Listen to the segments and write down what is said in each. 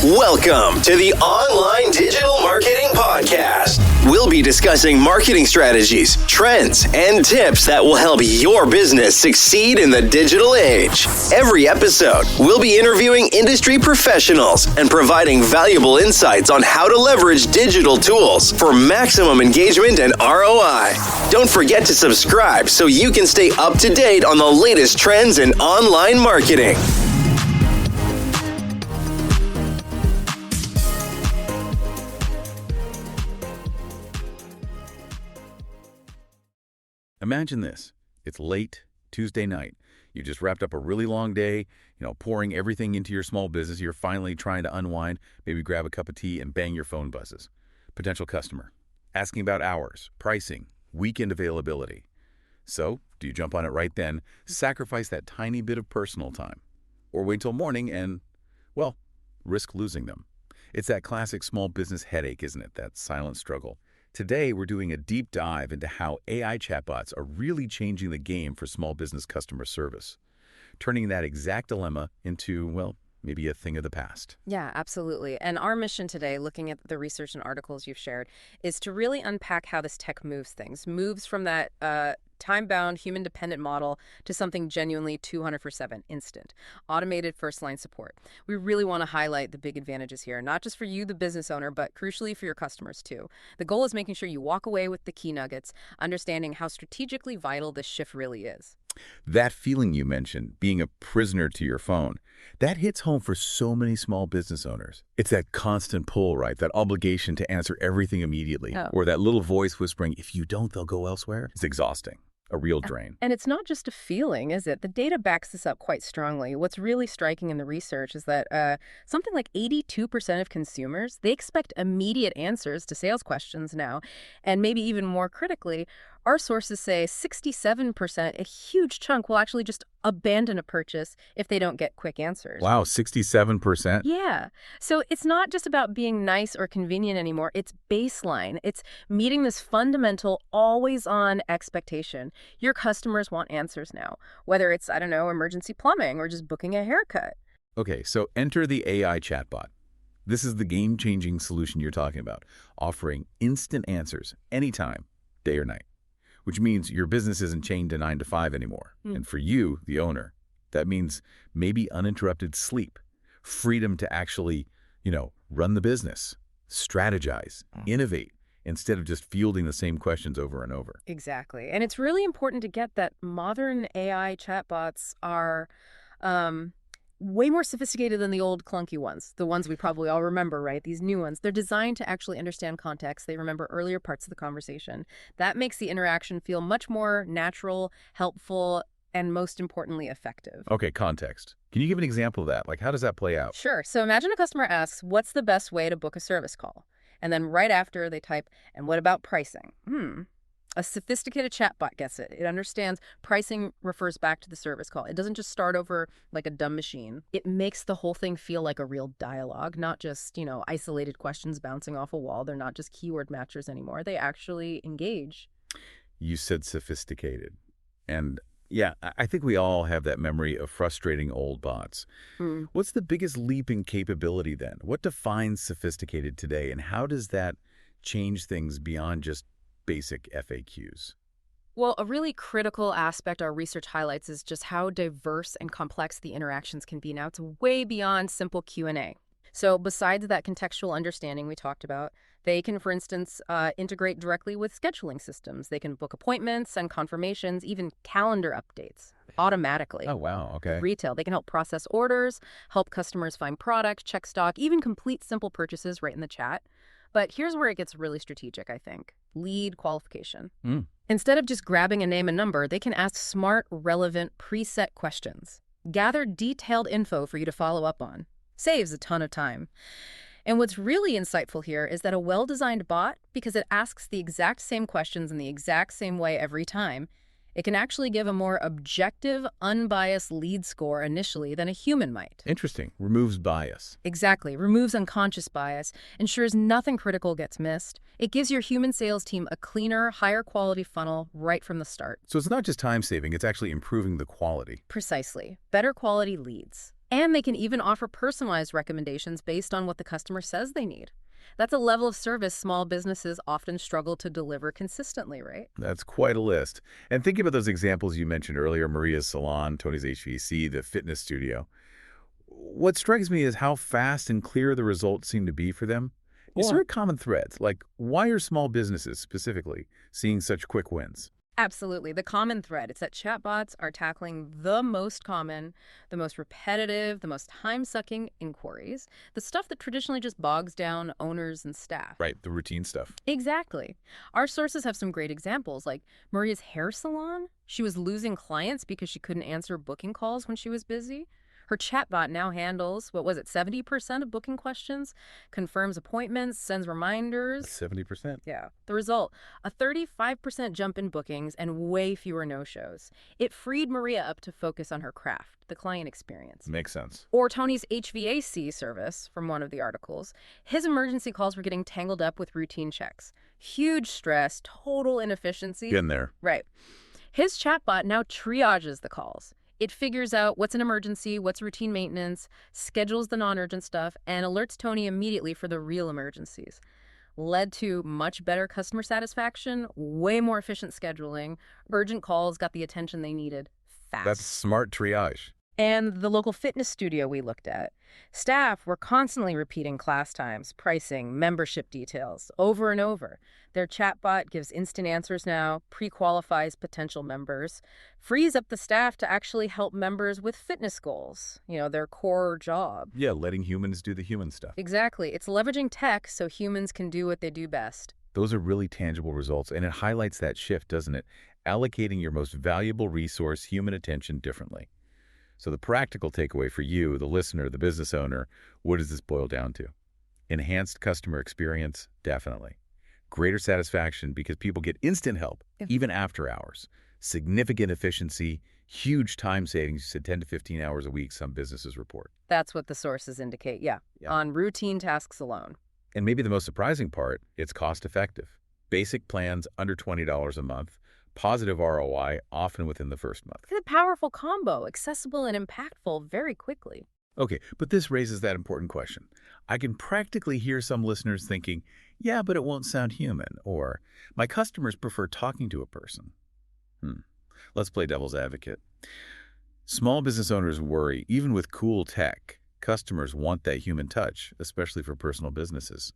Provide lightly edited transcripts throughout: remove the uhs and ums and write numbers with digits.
Welcome to the Online Digital Marketing Podcast. We'll be discussing marketing strategies, trends, and tips that will help your business succeed in the digital age. Every episode, we'll be interviewing industry professionals and providing valuable insights on how to leverage digital tools for maximum engagement and ROI. Don't forget to subscribe so you can stay up to date on the latest trends in online marketing. Imagine this. It's late Tuesday night. You just wrapped up a really long day, pouring everything into your small business. You're finally trying to unwind, maybe grab a cup of tea, and bang, your phone buzzes. Potential customer, asking about hours, pricing, weekend availability. So, do you jump on it right then, sacrifice that tiny bit of personal time, or wait till morning and, risk losing them? It's that classic small business headache, isn't it? That silent struggle. Today, we're doing a deep dive into how AI chatbots are really changing the game for small business customer service, turning that exact dilemma into, maybe a thing of the past. Yeah, absolutely. And our mission today, looking at the research and articles you've shared, is to really unpack how this tech moves things, moves from that time-bound, human-dependent model to something genuinely 200/7 instant, automated first-line support. We really want to highlight the big advantages here, not just for you, the business owner, but crucially for your customers too. The goal is making sure you walk away with the key nuggets, understanding how strategically vital this shift really is. That feeling you mentioned, being a prisoner to your phone, that hits home for so many small business owners. It's that constant pull, right? That obligation to answer everything immediately, or that little voice whispering, if you don't, they'll go elsewhere. It's exhausting. A real drain. And it's not just a feeling, is it? The data backs this up quite strongly. What's really striking in the research is that something like 82% of consumers, they expect immediate answers to sales questions now. And maybe even more critically, our sources say 67%, a huge chunk, will actually just abandon a purchase if they don't get quick answers. Wow, 67%? Yeah. So it's not just about being nice or convenient anymore. It's baseline. It's meeting this fundamental, always-on expectation. Your customers want answers now, whether it's, emergency plumbing or just booking a haircut. Okay, so enter the AI chatbot. This is the game-changing solution you're talking about, offering instant answers anytime, day or night. Which means your business isn't chained to 9 to 5 anymore. And for you, the owner, that means maybe uninterrupted sleep, freedom to actually, run the business, strategize, innovate, instead of just fielding the same questions over and over. Exactly. And it's really important to get that modern AI chatbots are way more sophisticated than the old clunky ones, the ones we probably all remember, right? These new ones. They're designed to actually understand context. They remember earlier parts of the conversation. That makes the interaction feel much more natural, helpful, and most importantly, effective. Okay, context. Can you give an example of that? Like, how does that play out? Sure. So imagine a customer asks, what's the best way to book a service call? And then right after they type, and what about pricing? A sophisticated chatbot gets it. It understands pricing refers back to the service call. It doesn't just start over like a dumb machine. It makes the whole thing feel like a real dialogue, not just, isolated questions bouncing off a wall. They're not just keyword matchers anymore. They actually engage. You said sophisticated. And yeah, I think we all have that memory of frustrating old bots. What's the biggest leap in capability then? What defines sophisticated today, and how does that change things beyond just basic FAQs? Well, a really critical aspect our research highlights is just how diverse and complex the interactions can be now. It's way beyond simple Q&A. So besides that contextual understanding we talked about, they can, for instance, integrate directly with scheduling systems. They can book appointments, send confirmations, even calendar updates automatically. Oh, wow. Okay. Retail, they can help process orders, help customers find product, check stock, even complete simple purchases right in the chat. But here's where it gets really strategic, I think. Lead qualification. Instead of just grabbing a name and number, they can ask smart, relevant, preset questions. Gather detailed info for you to follow up on. Saves a ton of time. And what's really insightful here is that a well-designed bot, because it asks the exact same questions in the exact same way every time, it can actually give a more objective, unbiased lead score initially than a human might. Interesting. Removes bias. Exactly. Removes unconscious bias, ensures nothing critical gets missed. It gives your human sales team a cleaner, higher quality funnel right from the start. So it's not just time saving, it's actually improving the quality. Precisely. Better quality leads. And they can even offer personalized recommendations based on what the customer says they need. That's a level of service small businesses often struggle to deliver consistently, right? That's quite a list. And thinking about those examples you mentioned earlier, Maria's Salon, Tony's HVAC, the fitness studio, what strikes me is how fast and clear the results seem to be for them. Is there a common thread? Like, why are small businesses specifically seeing such quick wins? Absolutely. The common thread is that chatbots are tackling the most common, the most repetitive, the most time-sucking inquiries, the stuff that traditionally just bogs down owners and staff. Right, the routine stuff. Exactly. Our sources have some great examples, like Maria's hair salon. She was losing clients because she couldn't answer booking calls when she was busy. Her chatbot now handles, 70% of booking questions, confirms appointments, sends reminders. 70%. Yeah. The result, a 35% jump in bookings and way fewer no-shows. It freed Maria up to focus on her craft, the client experience. Makes sense. Or Tony's HVAC service, from one of the articles. His emergency calls were getting tangled up with routine checks. Huge stress, total inefficiency. Getting there. Right. His chatbot now triages the calls. It figures out what's an emergency, what's routine maintenance, schedules the non-urgent stuff, and alerts Tony immediately for the real emergencies. Led to much better customer satisfaction, way more efficient scheduling. Urgent calls got the attention they needed fast. That's smart triage. And the local fitness studio we looked at. Staff were constantly repeating class times, pricing, membership details, over and over. Their chatbot gives instant answers now, pre-qualifies potential members, frees up the staff to actually help members with fitness goals, their core job. Yeah, letting humans do the human stuff. Exactly. It's leveraging tech so humans can do what they do best. Those are really tangible results, and it highlights that shift, doesn't it? Allocating your most valuable resource, human attention, differently. So the practical takeaway for you, the listener, the business owner, what does this boil down to? Enhanced customer experience, definitely. Greater satisfaction because people get instant help, even after hours. Significant efficiency, huge time savings, you said 10 to 15 hours a week, some businesses report. That's what the sources indicate, yeah. On routine tasks alone. And maybe the most surprising part, it's cost effective. Basic plans under $20 a month. Positive ROI, often within the first month. It's a powerful combo, accessible and impactful very quickly. Okay, but this raises that important question. I can practically hear some listeners thinking, yeah, but it won't sound human, or my customers prefer talking to a person. Let's play devil's advocate. Small business owners worry, even with cool tech, customers want that human touch, especially for personal businesses.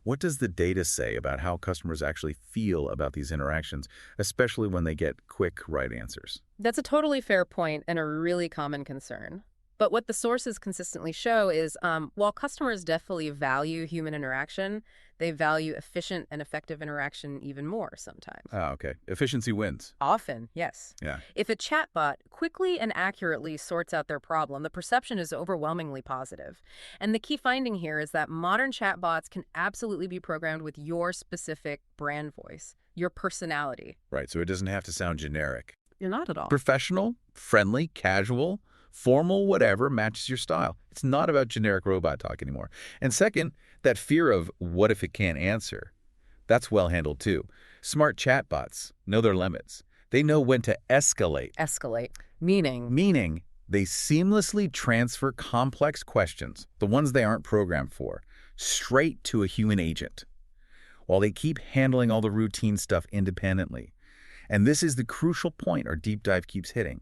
What does the data say about how customers actually feel about these interactions, especially when they get quick, right answers? That's a totally fair point and a really common concern. But what the sources consistently show is while customers definitely value human interaction, they value efficient and effective interaction even more sometimes. Okay. Efficiency wins. Often, yes. Yeah. If a chatbot quickly and accurately sorts out their problem, the perception is overwhelmingly positive. And the key finding here is that modern chatbots can absolutely be programmed with your specific brand voice, your personality. Right, so it doesn't have to sound generic. You're not at all. Professional, friendly, casual, formal, whatever matches your style. It's not about generic robot talk anymore. And second, that fear of what if it can't answer, that's well handled too. Smart chatbots know their limits. They know when to escalate. Escalate. Meaning? Meaning they seamlessly transfer complex questions, the ones they aren't programmed for, straight to a human agent, while they keep handling all the routine stuff independently. And this is the crucial point our deep dive keeps hitting.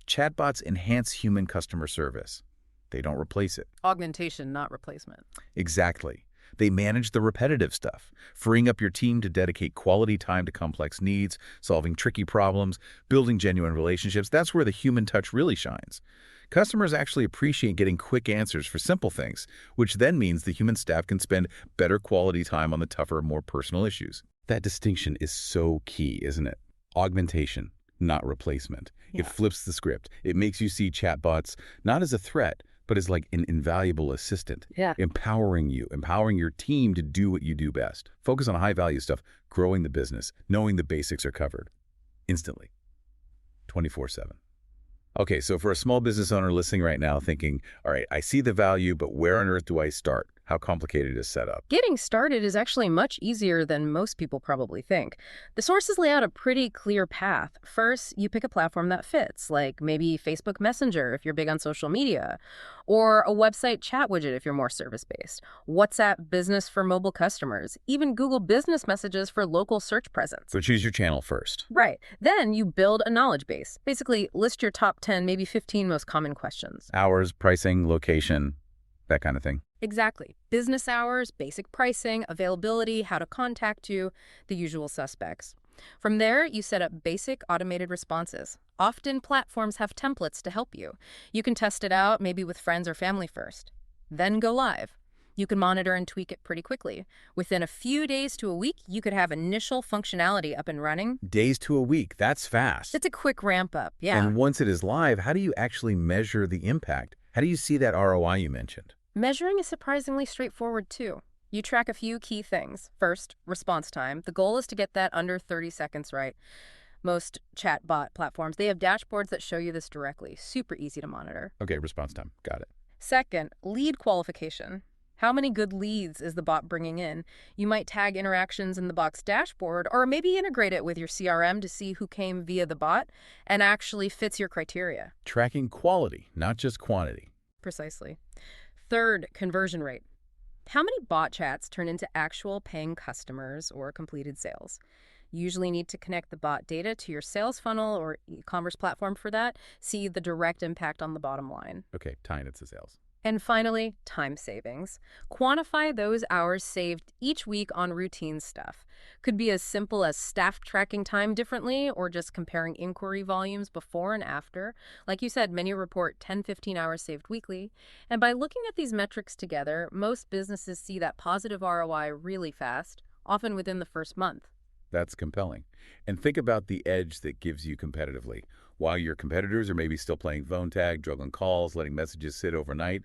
Chatbots enhance human customer service. They don't replace it. Augmentation, not replacement. Exactly. They manage the repetitive stuff, freeing up your team to dedicate quality time to complex needs, solving tricky problems, building genuine relationships. That's where the human touch really shines. Customers actually appreciate getting quick answers for simple things, which then means the human staff can spend better quality time on the tougher, more personal issues. That distinction is so key, isn't it? Augmentation, not replacement. Yeah. It flips the script. It makes you see chatbots not as a threat, but as like an invaluable assistant. Yeah. Empowering you, empowering your team to do what you do best. Focus on high-value stuff, growing the business, knowing the basics are covered. Instantly. 24/7. Okay, so for a small business owner listening right now thinking, all right, I see the value, but where on earth do I start? how complicated it is set up. Getting started is actually much easier than most people probably think. The sources lay out a pretty clear path. First, you pick a platform that fits, like maybe Facebook Messenger if you're big on social media, or a website chat widget if you're more service-based, WhatsApp Business for mobile customers, even Google Business Messages for local search presence. So choose your channel first. Right. Then you build a knowledge base. Basically, list your top 10, maybe 15 most common questions. Hours, pricing, location, that kind of thing. Exactly. Business hours, basic pricing, availability, how to contact you, the usual suspects. From there, you set up basic automated responses. Often platforms have templates to help you. You can test it out, maybe with friends or family first. Then go live. You can monitor and tweak it pretty quickly. Within a few days to a week, you could have initial functionality up and running. Days to a week, that's fast. It's a quick ramp up, yeah. And once it is live, how do you actually measure the impact? How do you see that ROI you mentioned? Measuring is surprisingly straightforward, too. You track a few key things. First, response time. The goal is to get that under 30 seconds right. Most chatbot platforms, they have dashboards that show you this directly. Super easy to monitor. Okay, response time. Got it. Second, lead qualification. How many good leads is the bot bringing in? You might tag interactions in the bot's dashboard or maybe integrate it with your CRM to see who came via the bot and actually fits your criteria. Tracking quality, not just quantity. Precisely. Third, conversion rate. How many bot chats turn into actual paying customers or completed sales? You usually need to connect the bot data to your sales funnel or e-commerce platform for that. See the direct impact on the bottom line. Okay, tying it to sales. And finally, time savings. Quantify those hours saved each week on routine stuff. Could be as simple as staff tracking time differently or just comparing inquiry volumes before and after. Like you said, many report 10-15 hours saved weekly. And by looking at these metrics together, most businesses see that positive ROI really fast, often within the first month. That's compelling. And think about the edge that gives you competitively. While your competitors are maybe still playing phone tag, juggling calls, letting messages sit overnight,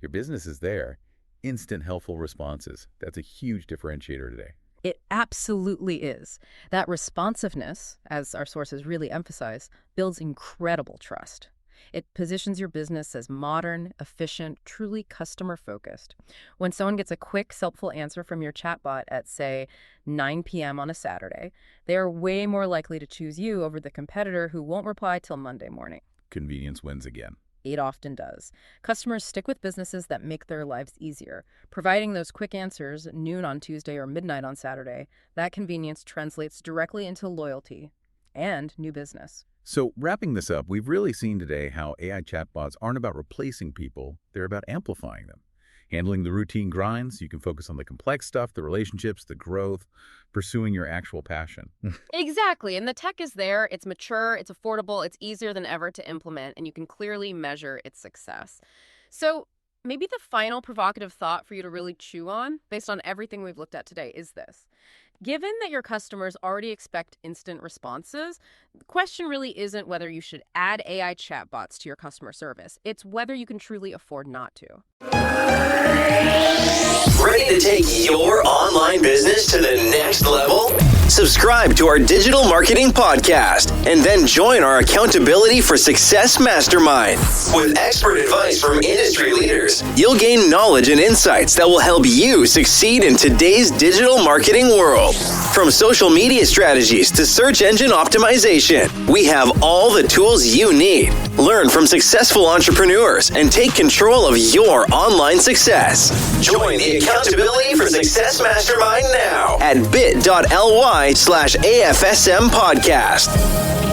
your business is there. Instant helpful responses. That's a huge differentiator today. It absolutely is. That responsiveness, as our sources really emphasize, builds incredible trust. It positions your business as modern, efficient, truly customer-focused. When someone gets a quick, helpful answer from your chatbot at, say, 9 p.m. on a Saturday, they are way more likely to choose you over the competitor who won't reply till Monday morning. Convenience wins again. It often does. Customers stick with businesses that make their lives easier. Providing those quick answers, noon on Tuesday or midnight on Saturday, that convenience translates directly into loyalty and new business. So wrapping this up, we've really seen today how AI chatbots aren't about replacing people, they're about amplifying them. Handling the routine grinds, you can focus on the complex stuff, the relationships, the growth, pursuing your actual passion. Exactly. And the tech is there. It's mature, it's affordable, it's easier than ever to implement, and you can clearly measure its success. So maybe the final provocative thought for you to really chew on, based on everything we've looked at today, is this. Given that your customers already expect instant responses, the question really isn't whether you should add AI chatbots to your customer service. It's whether you can truly afford not to. Ready to take your online business to the next level? Subscribe to our digital marketing podcast and then join our Accountability for Success Mastermind. With expert advice from industry leaders, you'll gain knowledge and insights that will help you succeed in today's digital marketing world. From social media strategies to search engine optimization, we have all the tools you need. Learn from successful entrepreneurs and take control of your online success. Join the Accountability for Success Mastermind now at bit.ly/AFSM podcast.